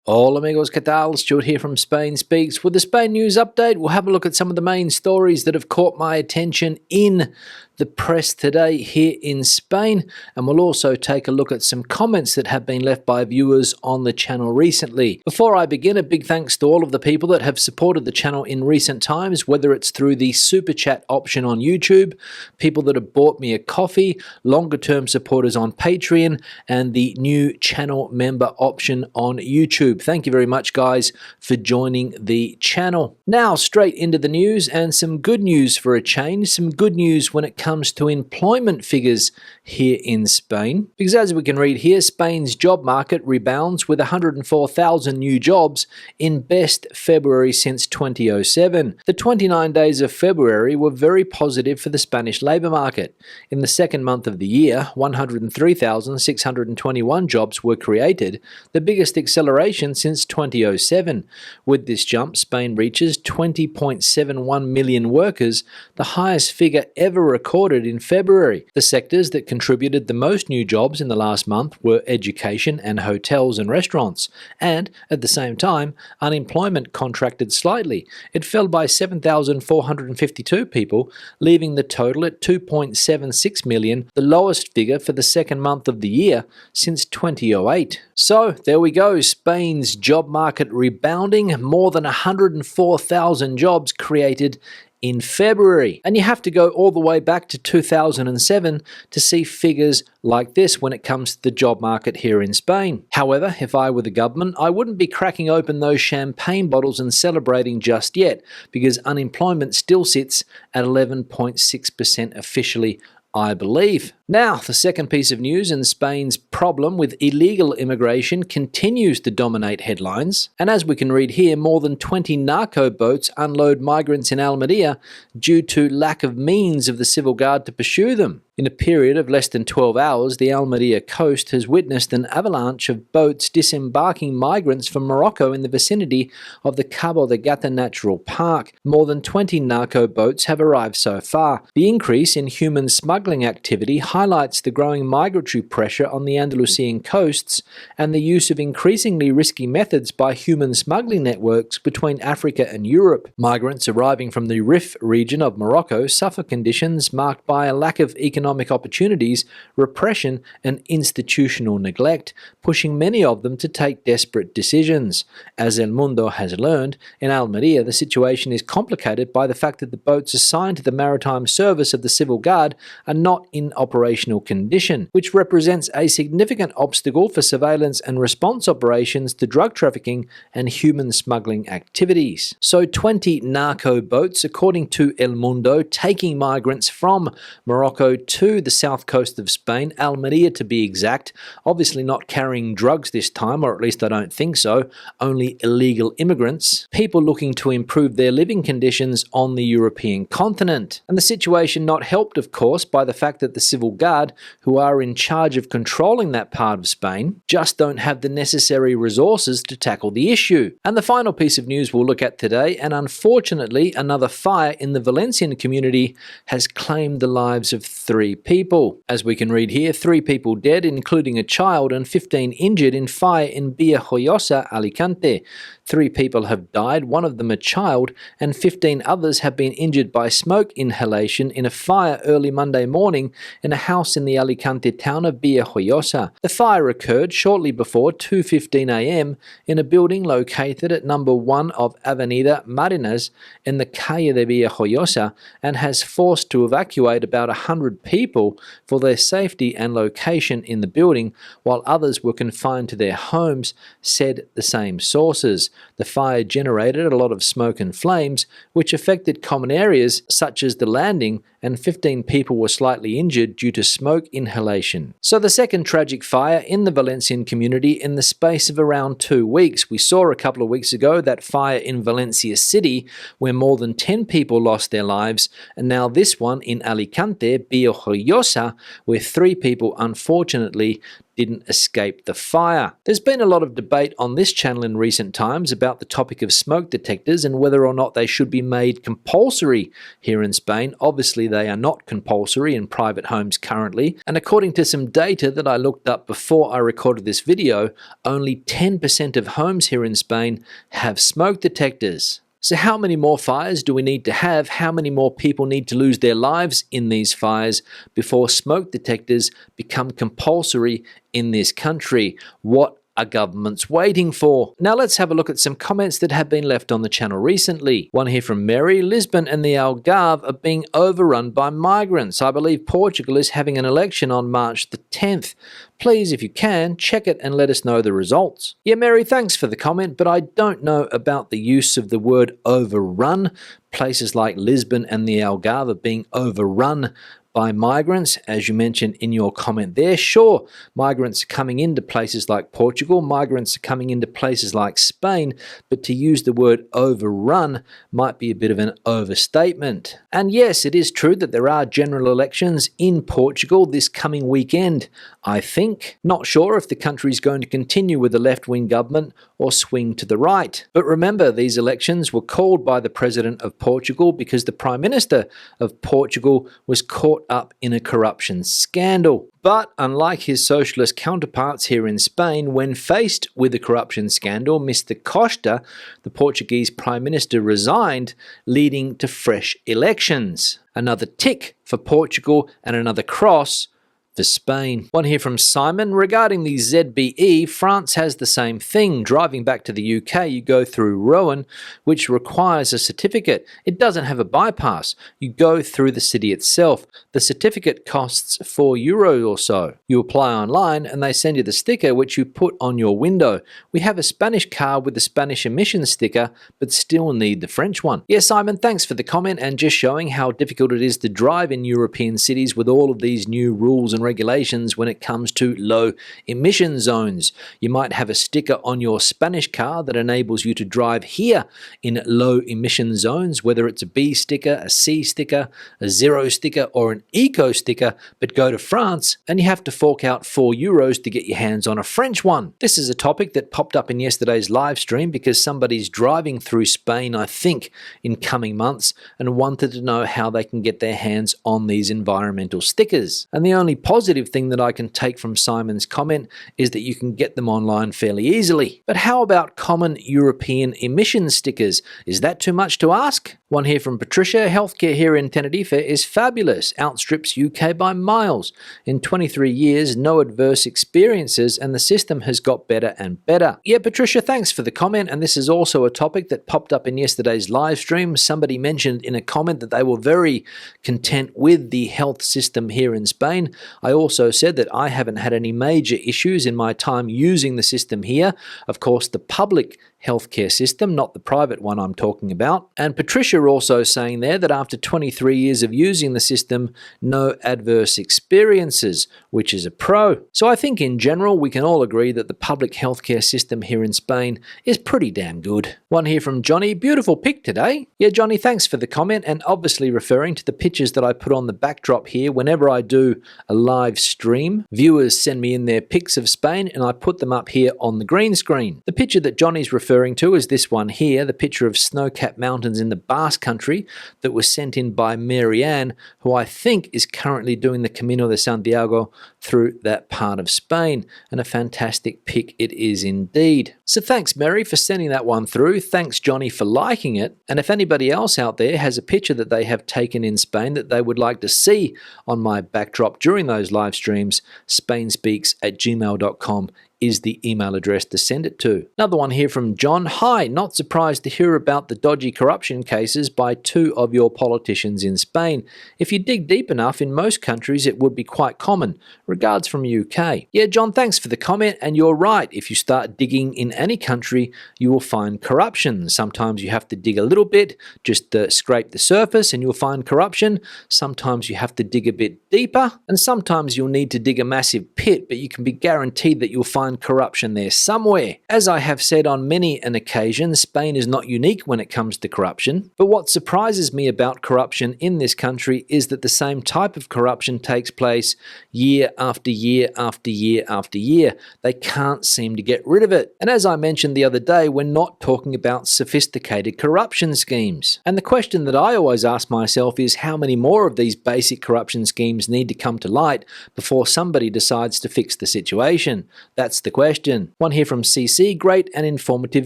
Hola amigos, ¿qué tal? Stuart here from Spain Speaks. With the Spain news update, we'll have a look at some of the main stories that have caught my attention in the press today here in Spain, and we'll also take a look at some comments that have been left by viewers on the channel recently. Before I begin, a big thanks to all of the people that have supported the channel in recent times, whether it's through the super chat option on YouTube, people that have bought me a coffee, longer term supporters on Patreon, and the new channel member option on YouTube. Thank you very much, guys, for joining the channel. Now, straight into the news, and some good news for a change, some good news when it comes to employment figures here in Spain. Because as we can read here, Spain's job market rebounds with 104,000 new jobs in best February since 2007. The 29 days of February were very positive for the Spanish labour market. In the second month of the year, 103,621 jobs were created, the biggest acceleration since 2007. With this jump, Spain reaches 20.71 million workers, the highest figure ever recorded in February. The sectors that contributed the most new jobs in the last month were education and hotels and restaurants, and at the same time, unemployment contracted slightly. It fell by 7,452 people, leaving the total at 2.76 million, the lowest figure for the second month of the year since 2008. So there we go, Spain's job market rebounding, more than 104,000 jobs created in February. And you have to go all the way back to 2007 to see figures like this when it comes to the job market here in Spain. However, if I were the government, I wouldn't be cracking open those champagne bottles and celebrating just yet, because unemployment still sits at 11.6% officially, I believe. Now, the second piece of news, and Spain's problem with illegal immigration continues to dominate headlines. And as we can read here, more than 20 narco boats unload migrants in Almeria due to lack of means of the civil guard to pursue them. In a period of less than 12 hours, the Almeria coast has witnessed an avalanche of boats disembarking migrants from Morocco in the vicinity of the Cabo de Gata Natural Park. More than 20 narco boats have arrived so far. The increase in human smuggling activity highlights the growing migratory pressure on the Andalusian coasts and the use of increasingly risky methods by human smuggling networks between Africa and Europe. Migrants arriving from the Rif region of Morocco suffer conditions marked by a lack of economic opportunities, repression, and institutional neglect, pushing many of them to take desperate decisions. As El Mundo has learned, in Almeria the situation is complicated by the fact that the boats assigned to the maritime service of the civil guard are not in operational condition, which represents a significant obstacle for surveillance and response operations to drug trafficking and human smuggling activities. So 20 narco boats, according to El Mundo, taking migrants from Morocco to the south coast of Spain, Almeria to be exact, obviously not carrying drugs this time, or at least I don't think so, only illegal immigrants, people looking to improve their living conditions on the European continent. And the situation not helped, of course, by the fact that the civil guard, who are in charge of controlling that part of Spain, just don't have the necessary resources to tackle the issue. And the final piece of news we'll look at today, and unfortunately another fire in the Valencian community has claimed the lives of 3 people. As we can read here, 3 people dead, including a child, and 15 injured in fire in Villajoyosa, Alicante. 3 people have died, one of them a child, and 15 others have been injured by smoke inhalation in a fire early Monday morning in a house in the Alicante town of Villajoyosa. The fire occurred shortly before 2:15 a.m. in a building located at number 1 of Avenida Marinas in the Calle de Villajoyosa, and has forced to evacuate about 100 people for their safety and location in the building, while others were confined to their homes, said the same sources. The fire generated a lot of smoke and flames, which affected common areas such as the landing, and 15 people were slightly injured due to smoke inhalation. So the second tragic fire in the Valencian community in the space of around 2 weeks. We saw a couple of weeks ago that fire in Valencia City, where more than 10 people lost their lives, and now this one in Alicante, Villajoyosa, where 3 people unfortunately didn't escape the fire. There's been a lot of debate on this channel in recent times about the topic of smoke detectors and whether or not they should be made compulsory here in Spain. Obviously, they are not compulsory in private homes currently, and according to some data that I looked up before I recorded this video, only 10% of homes here in Spain have smoke detectors. So how many more fires do we need to have? How many more people need to lose their lives in these fires before smoke detectors become compulsory in this country? What are governments waiting for? Now let's have a look at some comments that have been left on the channel recently. One here from Mary. Lisbon and the Algarve are being overrun by migrants. I believe Portugal is having an election on March the 10th. Please, if you can, check it and let us know the results. Yeah, Mary, thanks for the comment, but I don't know about the use of the word overrun. Places like Lisbon and the Algarve are being overrun by migrants, as you mentioned in your comment there. Sure, migrants are coming into places like Portugal, migrants are coming into places like Spain, but to use the word overrun might be a bit of an overstatement. And yes, it is true that there are general elections in Portugal this coming weekend, I think. Not sure if the country is going to continue with a left-wing government or swing to the right. But remember, these elections were called by the President of Portugal because the Prime Minister of Portugal was caught up in a corruption scandal. But unlike his socialist counterparts here in Spain, when faced with a corruption scandal, Mr. Costa, the Portuguese Prime Minister, resigned, leading to fresh elections. Another tick for Portugal and another cross for Spain. One here from Simon. Regarding the ZBE, France has the same thing. Driving back to the UK, you go through Rouen, which requires a certificate. It doesn't have a bypass. You go through the city itself. The certificate costs €4 or so. You apply online and they send you the sticker which you put on your window. We have a Spanish car with the Spanish emissions sticker, but still need the French one. Yeah, Simon, thanks for the comment and just showing how difficult it is to drive in European cities with all of these new rules and regulations when it comes to low emission zones. You might have a sticker on your Spanish car that enables you to drive here in low emission zones, whether it's a B sticker, a C sticker, a zero sticker, or an eco sticker, but go to France and you have to fork out €4 to get your hands on a French one. This is a topic that popped up in yesterday's live stream because somebody's driving through Spain, I think, in coming months and wanted to know how they can get their hands on these environmental stickers. And the only positive thing that I can take from Simon's comment is that you can get them online fairly easily. But how about common European emission stickers? Is that too much to ask? One here from Patricia. Healthcare here in Tenerife is fabulous, outstrips UK by miles. In 23 years, no adverse experiences, and the system has got better and better. Yeah, Patricia, thanks for the comment, and this is also a topic that popped up in yesterday's live stream. Somebody mentioned in a comment that they were very content with the health system here in Spain. I also said that I haven't had any major issues in my time using the system here. Of course, the public healthcare system, not the private one I'm talking about. And Patricia also saying there that after 23 years of using the system, no adverse experiences, which is a pro. So I think in general, we can all agree that the public healthcare system here in Spain is pretty damn good. One here from Johnny. Beautiful pic today. Yeah, Johnny, thanks for the comment, and obviously referring to the pictures that I put on the backdrop here. Whenever I do a live stream, viewers send me in their pics of Spain and I put them up here on the green screen. The picture that Johnny's referring to is this one here, the picture of snow-capped mountains in the Basque Country that was sent in by Marianne, who I think is currently doing the Camino de Santiago through that part of Spain, and a fantastic pic it is indeed. So thanks, Mary, for sending that one through. Thanks, Johnny, for liking it. And if anybody else out there has a picture that they have taken in Spain that they would like to see on my backdrop during those live streams, spainspeaks@gmail.com is the email address to send it to. Another one here from John. Hi, not surprised to hear about the dodgy corruption cases by 2 of your politicians in Spain. If you dig deep enough, in most countries it would be quite common. Regards from UK. Yeah, John, thanks for the comment, and you're right. If you start digging in any country, you will find corruption. Sometimes you have to dig a little bit just to scrape the surface and you'll find corruption. Sometimes you have to dig a bit deeper, and sometimes you'll need to dig a massive pit, but you can be guaranteed that you'll find find corruption there somewhere. As I have said on many an occasion, Spain is not unique when it comes to corruption. But what surprises me about corruption in this country is that the same type of corruption takes place year after year after year after year. They can't seem to get rid of it. And as I mentioned the other day, we're not talking about sophisticated corruption schemes. And the question that I always ask myself is how many more of these basic corruption schemes need to come to light before somebody decides to fix the situation? That's the question. One here from CC, great and informative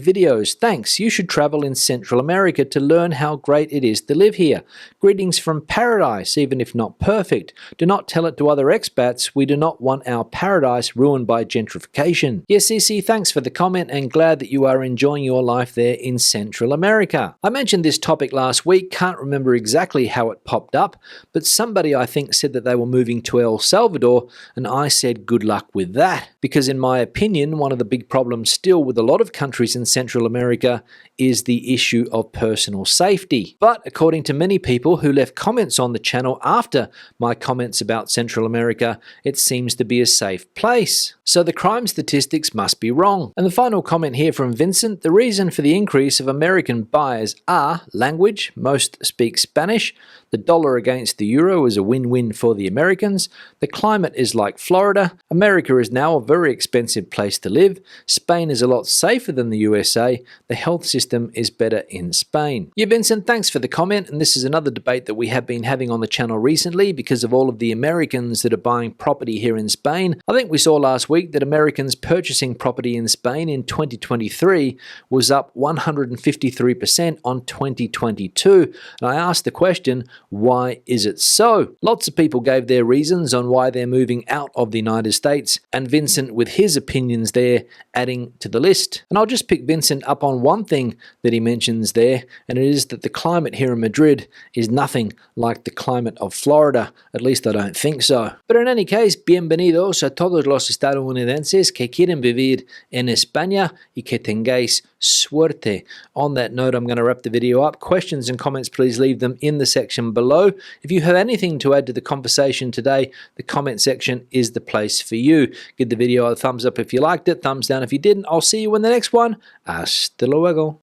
videos. Thanks. You should travel in Central America to learn how great it is to live here. Greetings from paradise, even if not perfect. Do not tell it to other expats. We do not want our paradise ruined by gentrification. Yes, CC, thanks for the comment and glad that you are enjoying your life there in Central America. I mentioned this topic last week, can't remember exactly how it popped up, but somebody I think said that they were moving to El Salvador, and I said good luck with that. Because in my opinion, one of the big problems still with a lot of countries in Central America is the issue of personal safety. But according to many people who left comments on the channel after my comments about Central America, it seems to be a safe place. So the crime statistics must be wrong. And the final comment here from Vincent, the reason for the increase of American buyers are language, most speak Spanish, the dollar against the euro is a win-win for the Americans, the climate is like Florida, America is now a very expensive place to live, Spain is a lot safer than the USA, the health system is better in Spain. Yeah, Vincent, thanks for the comment, and this is another debate that we have been having on the channel recently because of all of the Americans that are buying property here in Spain. I think we saw last week that Americans purchasing property in Spain in 2023 was up 153% on 2022, and I asked the question, why is it so? Lots of people gave their reasons on why they're moving out of the United States, and Vincent with his opinions there adding to the list. And I'll just pick Vincent up on one thing that he mentions there, and it is that the climate here in Madrid is nothing like the climate of Florida. At least I don't think so. But in any case, bienvenidos a todos los estadounidenses que quieren vivir en España y que tengáis suerte. On that note, I'm going to wrap the video up. Questions and comments, please leave them in the section below. If you have anything to add to the conversation today, the comment section is the place for you. Give the video a thumbs up if you liked it, thumbs down if you didn't. I'll see you in the next one. Hasta luego.